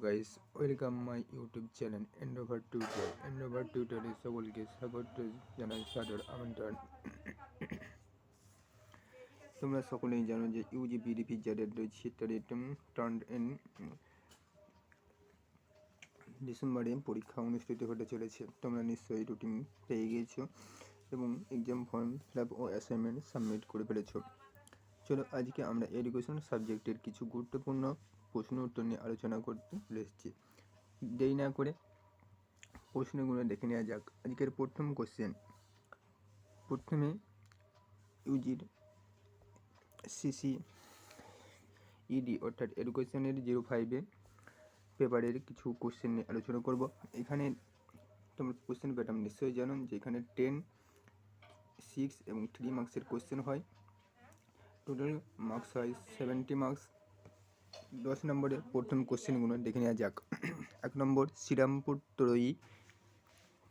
Guys, welcome my YouTube channel Endeavour Tutor. Endeavour টিউটরে সকলকে স্বাগত জানাই, সাদর আমন্ত্রণ। তোমরা সকলেই জানো যে ইউজি বিডিপি যাদের রয়েছে তাদের টার্ন ইন ডিসেম্বরে পরীক্ষা অনুষ্ঠিত হতে চলেছে। তোমরা নিশ্চয়ই রুটিন পেয়ে গিয়েছো এবং এক্সাম ফর্ম ফিল আপ ও অ্যাসাইনমেন্ট সাবমিট করে ফেলেছো। চলো, আজকে আমরা এডুকেশন সাবজেক্টের কিছু গুরুত্বপূর্ণ প্রশ্ন উত্তর নিয়ে আলোচনা করতে এসেছি। দেরি না করে প্রশ্নগুলো দেখে নেওয়া যাক। আজকের প্রথম কোশ্চেন, প্রথমে ইউজির সিসি ইডি অর্থাৎ এডুকেশনের 05 পেপারের কিছু কোশ্চেন নিয়ে আলোচনা করব। এখানে তোমরা কোশ্চেন প্যাটার্ন নিশ্চয়ই জানো যে এখানে 10, 6 এবং 3 মার্কসের কোশ্চেন হয়। টোটাল মার্কস হয় 70 মার্কস। 10 নম্বরের প্রথম কোশ্চেনগুলো দেখে নেওয়া যাক। 1 নম্বর, শ্রীরামপুর ত্রয়ী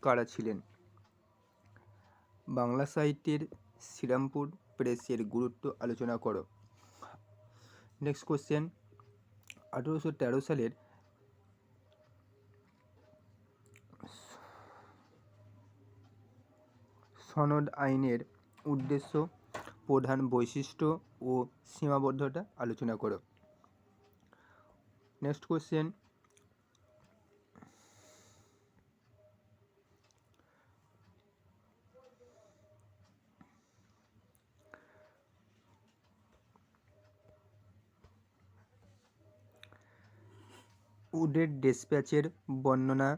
কারা ছিলেন? বাংলা সাহিত্যের শ্রীরামপুর প্রেসের গুরুত্ব আলোচনা করো। নেক্সট কোশ্চেন, 1813 সালের সনদ আইনের উদ্দেশ্য, প্রধান বৈশিষ্ট্য ও সীমাবদ্ধতা আলোচনা করো। নেক্সট কোশ্চেন, উডের ডেসপ্যাচের বর্ণনা,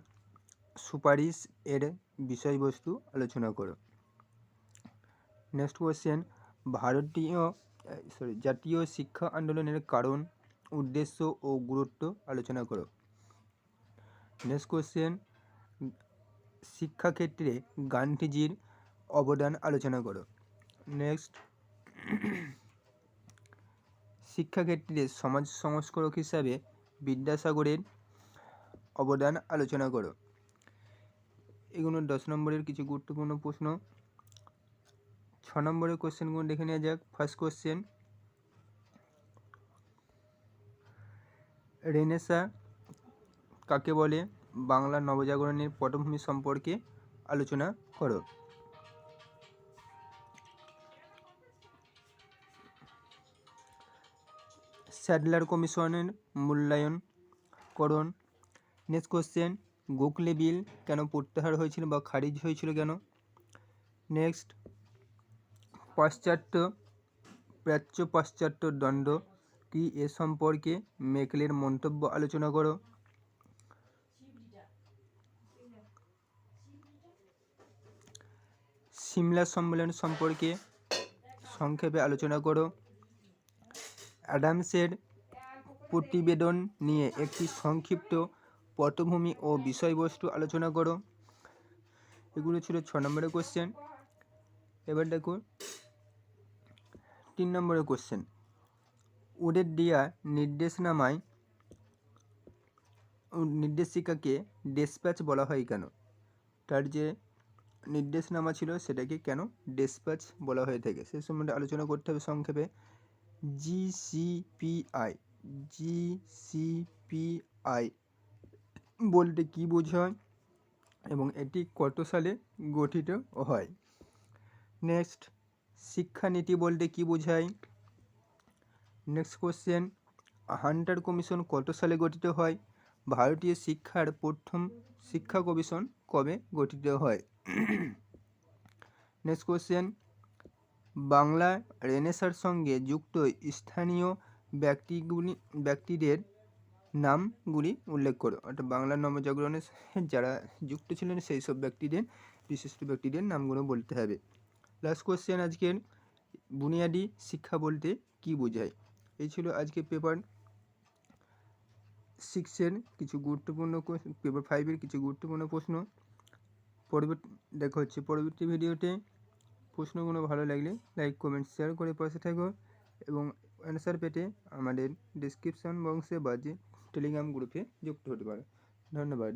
সুপারিশ এর বিষয়বস্তু আলোচনা করো। নেক্সট কোশ্চেন, জাতীয় শিক্ষা আন্দোলনের কারণ, উদ্দেশ্য ও গুরুত্ব আলোচনা করো। নেক্সট কোশ্চেন, শিক্ষাক্ষেত্রে গান্ধীজির অবদান আলোচনা করো। নেক্সট, শিক্ষাক্ষেত্রে সমাজ সংস্কারক হিসাবে বিদ্যাসাগরের অবদান আলোচনা করো। এগুলো 10 নম্বরের কিছু গুরুত্বপূর্ণ প্রশ্ন। 6 নম্বরের কোশ্চেনগুলো দেখে নেওয়া যাক। ফার্স্ট কোশ্চেন, রেনেসাঁ কাকে বলে? বাংলা নবজাগরণের পটভূমি সম্পর্কে আলোচনা করো। স্যাডলার কমিশনের মূল্যায়ন করুন। নেক্সট কোশ্চেন, গোখলে বিল কেন প্রত্যাহার হয়েছিল বা খারিজ হয়েছিল কেন? নেক্সট, প্রাচ্য পাশ্চাত্য দ্বন্দ্ব কি, এ সম্পর্কে মেকলের মন্তব্য আলোচনা করো। সিমলা সম্মেলন সম্পর্কে সংক্ষেপে আলোচনা করো। অ্যাডামসের প্রতিবেদন নিয়ে একটি সংক্ষিপ্ত পটভূমি ও বিষয়বস্তু আলোচনা করো। এগুলো ছিল 6 নম্বরের কোশ্চেন। এবার দেখো 3 নম্বরের কোশ্চেন, উডের দেয়া নির্দেশনামায় নির্দেশিকাকে ডেসপ্যাচ বলা হয় কেন? তার যে নির্দেশনামা ছিল সেটাকে কেন ডেসপ্যাচ বলা হয়ে থাকে সে সম্বন্ধে আলোচনা করতে হবে সংক্ষেপে। জিসিপিআই বলতে কি বোঝায় এবং এটি কত সালে গঠিত হয়? নেক্সট, শিক্ষানীতি বলতে কি বোঝায়? নেক্সট কোশ্চেন, হান্টার কমিশন কত সালে গঠিত হয়? ভারতীয় শিক্ষার প্রথম শিক্ষা কমিশন কবে গঠিত হয়? নেক্সট কোশ্চেন, বাংলা রেনেসাঁর সঙ্গে যুক্ত স্থানীয় ব্যক্তিদের নামগুলি উল্লেখ করো। অর্থাৎ বাংলা নবজাগরণের যারা যুক্ত ছিলেন সেই সব বিশিষ্ট ব্যক্তিদের নামগুলো বলতে হবে। লাস্ট কোশ্চেন আজকের, বুনিয়াদি শিক্ষা বলতে কি বোঝায়? এই ছিল আজকে পেপার 6-এর কিছু গুরুত্বপূর্ণ পেপার 5-এর কিছু গুরুত্বপূর্ণ প্রশ্ন। দেখা হচ্ছে পরবর্তী ভিডিওতে। প্রশ্নগুলো ভালো লাগলে লাইক, কমেন্ট, শেয়ার করে পাশে থাকো এবং অ্যান্সার পেতে আমাদের ডিসক্রিপশন বক্সে বা যে টেলিগ্রাম গ্রুপে যুক্ত হতে পারো। ধন্যবাদ।